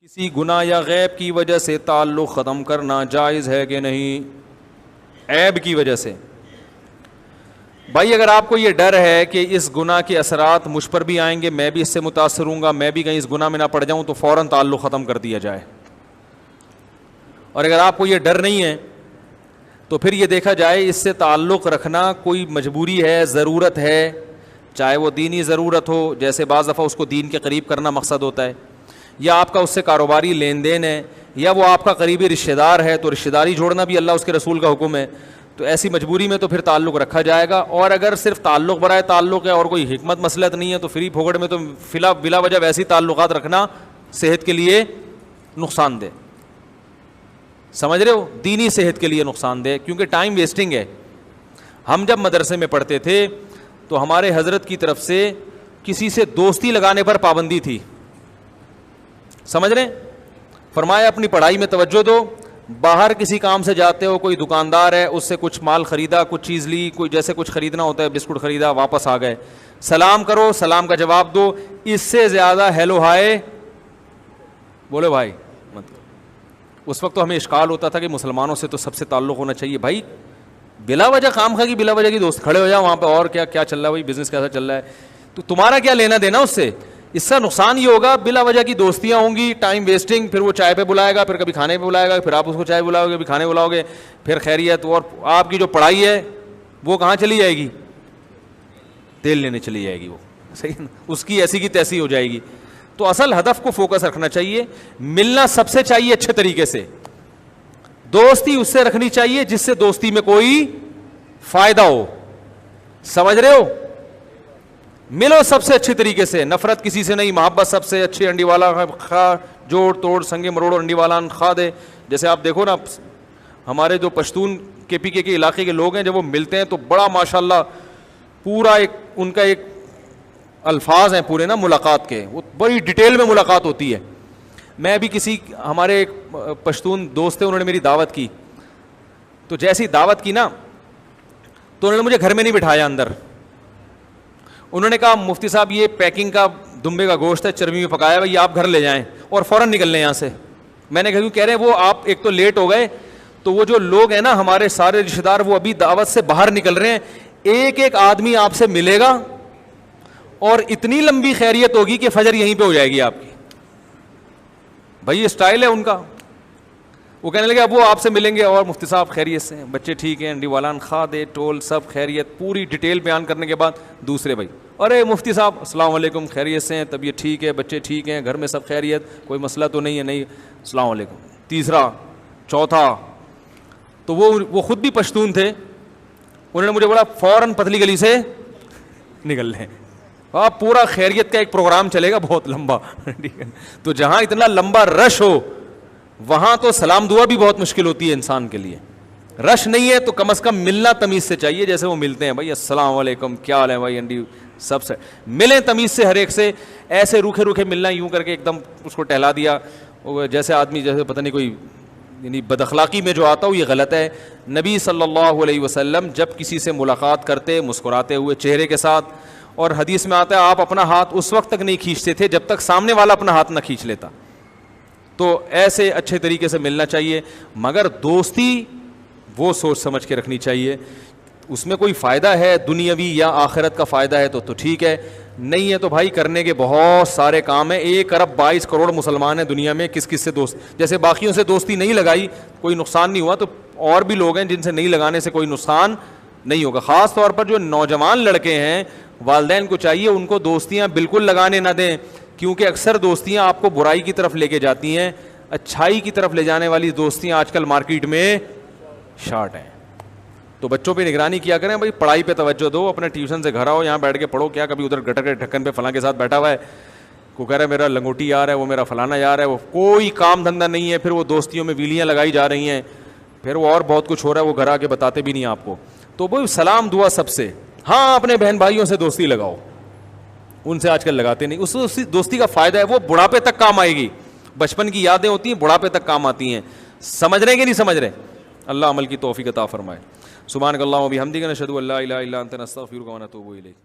کسی گناہ یا غیب کی وجہ سے تعلق ختم کرنا جائز ہے کہ نہیں؟ عیب کی وجہ سے بھائی اگر آپ کو یہ ڈر ہے کہ اس گناہ کے اثرات مجھ پر بھی آئیں گے، میں بھی اس سے متاثر ہوں گا، میں بھی کہیں اس گناہ میں نہ پڑ جاؤں، تو فوراً تعلق ختم کر دیا جائے۔ اور اگر آپ کو یہ ڈر نہیں ہے تو پھر یہ دیکھا جائے اس سے تعلق رکھنا کوئی مجبوری ہے، ضرورت ہے، چاہے وہ دینی ضرورت ہو، جیسے بعض دفعہ اس کو دین کے قریب کرنا مقصد ہوتا ہے، یا آپ کا اس سے کاروباری لین دین ہے، یا وہ آپ کا قریبی رشتہ دار ہے تو رشتہ داری جوڑنا بھی اللہ اس کے رسول کا حکم ہے، تو ایسی مجبوری میں تو پھر تعلق رکھا جائے گا۔ اور اگر صرف تعلق برائے تعلق ہے اور کوئی حکمت مسلط نہیں ہے تو فری پھوگڑ میں تو بلا وجہ ویسی تعلقات رکھنا صحت کے لیے نقصان دہ، سمجھ رہے ہو، دینی صحت کے لیے نقصان دہ، کیونکہ ٹائم ویسٹنگ ہے۔ ہم جب مدرسے میں پڑھتے تھے تو ہمارے حضرت کی طرف سے کسی سے دوستی لگانے پر پابندی تھی، سمجھ رہے ہیں، فرمایا اپنی پڑھائی میں توجہ دو، باہر کسی کام سے جاتے ہو، کوئی دکاندار ہے اس سے کچھ مال خریدا، کچھ چیز لی، کوئی جیسے کچھ خریدنا ہوتا ہے، بسکٹ خریدا، واپس آ گئے، سلام کرو، سلام کا جواب دو، اس سے زیادہ ہیلو ہائے بولے بھائی مت کرو۔ اس وقت تو ہمیں اشکال ہوتا تھا کہ مسلمانوں سے تو سب سے تعلق ہونا چاہیے، بھائی بلا وجہ خام خواہ کی بلا وجہ کی دوست کھڑے ہو جاؤ وہاں پہ، اور کیا چل رہا ہے بھائی، بزنس کیسا چل رہا ہے، تو تمہارا کیا لینا دینا اس سے؟ اس کا نقصان یہ ہوگا بلا وجہ کی دوستیاں ہوں گی، ٹائم ویسٹنگ، پھر وہ چائے پہ بلائے گا، پھر کبھی کھانے پہ بلائے گا، پھر آپ اس کو چائے بلاؤ گے، کبھی کھانے بلاؤ گے، پھر خیریت، اور آپ کی جو پڑھائی ہے وہ کہاں چلی جائے گی؟ تیل لینے چلی جائے گی، وہ صحیح نا، اس کی ایسی کی تیسی ہو جائے گی۔ تو اصل ہدف کو فوکس رکھنا چاہیے، ملنا سب سے چاہیے اچھے طریقے سے، دوستی اس سے رکھنی چاہیے جس سے دوستی میں کوئی فائدہ ہو، سمجھ رہے ہو، ملو سب سے اچھے طریقے سے، نفرت کسی سے نہیں، محبت سب سے اچھی، انڈی والا خواہ جوڑ توڑ سنگے مروڑ انڈی والا خواہ دے۔ جیسے آپ دیکھو نا ہمارے جو پشتون کے پی کے علاقے کے لوگ ہیں، جب وہ ملتے ہیں تو بڑا ماشاءاللہ پورا ایک ان کا ایک الفاظ ہیں پورے نا ملاقات کے، وہ بڑی ڈیٹیل میں ملاقات ہوتی ہے۔ میں بھی کسی ہمارے ایک پشتون دوست تھے، انہوں نے میری دعوت کی، تو جیسی دعوت کی نا تو انہوں نے مجھے گھر میں نہیں بٹھایا، اندر انہوں نے کہا مفتی صاحب یہ پیکنگ کا دمبے کا گوشت ہے، چربی میں پکایا ہے، یہ آپ گھر لے جائیں اور فوراً نکل لیں یہاں سے۔ میں نے کہا کہہ رہے ہیں وہ آپ ایک تو لیٹ ہو گئے، تو وہ جو لوگ ہیں نا ہمارے سارے رشتہ دار وہ ابھی دعوت سے باہر نکل رہے ہیں، ایک ایک آدمی آپ سے ملے گا اور اتنی لمبی خیریت ہوگی کہ فجر یہیں پہ ہو جائے گی آپ کی۔ بھائی یہ اسٹائل ہے ان کا۔ وہ کہنے لگے اب وہ آپ سے ملیں گے اور مفتی صاحب خیریت سے ہیں، بچے ٹھیک ہیں، انڈی والان خادے ٹول سب خیریت، پوری ڈیٹیل بیان کرنے کے بعد دوسرے بھائی ارے مفتی صاحب السلام علیکم، خیریت سے ہیں، طبیعت ٹھیک ہے، بچے ٹھیک ہیں، گھر میں سب خیریت، کوئی مسئلہ تو نہیں ہے؟ نہیں، السلام علیکم، تیسرا چوتھا، تو وہ خود بھی پشتون تھے، انہوں نے مجھے بولا فوراً پتلی گلی سے نکل لیں، آپ پورا خیریت کا ایک پروگرام چلے گا بہت لمبا۔ تو جہاں اتنا لمبا رش ہو وہاں تو سلام دعا بھی بہت مشکل ہوتی ہے انسان کے لیے۔ رش نہیں ہے تو کم از کم ملنا تمیز سے چاہیے، جیسے وہ ملتے ہیں بھائی السلام علیکم کیا حال ہے بھائی، انڈی سب سے ملیں تمیز سے ہر ایک سے، ایسے روکھے روکھے ملنا یوں کر کے ایک دم اس کو ٹہلا دیا، جیسے آدمی جیسے پتہ نہیں کوئی یعنی بد اخلاقی میں جو آتا ہو، یہ غلط ہے۔ نبی صلی اللہ علیہ وسلم جب کسی سے ملاقات کرتے مسکراتے ہوئے چہرے کے ساتھ، اور حدیث میں آتا ہے آپ اپنا ہاتھ اس وقت تک نہیں کھینچتے تھے جب تک سامنے والا اپنا ہاتھ نہ کھینچ لیتا۔ تو ایسے اچھے طریقے سے ملنا چاہیے، مگر دوستی وہ سوچ سمجھ کے رکھنی چاہیے، اس میں کوئی فائدہ ہے دنیاوی یا آخرت کا فائدہ ہے تو ٹھیک ہے، نہیں ہے تو بھائی کرنے کے بہت سارے کام ہیں۔ 1 ارب 22 کروڑ مسلمان ہیں دنیا میں، کس کس سے دوست، جیسے باقیوں سے دوستی نہیں لگائی کوئی نقصان نہیں ہوا، تو اور بھی لوگ ہیں جن سے نہیں لگانے سے کوئی نقصان نہیں ہوگا۔ خاص طور پر جو نوجوان لڑکے ہیں، والدین کو چاہیے ان کو دوستیاں بالکل لگانے نہ دیں، کیونکہ اکثر دوستیاں آپ کو برائی کی طرف لے کے جاتی ہیں، اچھائی کی طرف لے جانے والی دوستیاں آج کل مارکیٹ میں شارٹ ہیں۔ تو بچوں پہ نگرانی کیا کریں بھائی، پڑھائی پہ توجہ دو، اپنے ٹیوشن سے گھر آؤ، یہاں بیٹھ کے پڑھو، کیا کبھی ادھر گٹر کے ڈھکن پہ فلاں کے ساتھ بیٹھا ہوا ہے، کو کہہ رہا ہے میرا لنگوٹی یار ہے، وہ میرا فلانا یار ہے، وہ کوئی کام دھندہ نہیں ہے، پھر وہ دوستیوں میں ویلیاں لگائی جا رہی ہیں، پھر وہ اور بہت کچھ ہو رہا ہے، وہ گھر آ کے بتاتے بھی نہیں آپ کو۔ تو وہ سلام دعا سب سے، ہاں اپنے بہن بھائیوں سے دوستی لگاؤ، ان سے آج کل لگاتے نہیں، اس دوستی کا فائدہ ہے وہ بڑھاپے تک کام آئے گی، بچپن کی یادیں ہوتی ہیں بڑھاپے تک کام آتی ہیں۔ سمجھ رہے کہ نہیں سمجھ رہے؟ اللہ عمل کی توفیق عطا فرمائے۔ سبحانک اللہم و بحمدک، نشہد ان لا الہ الا انت، نستغفرک و نتوب الیک۔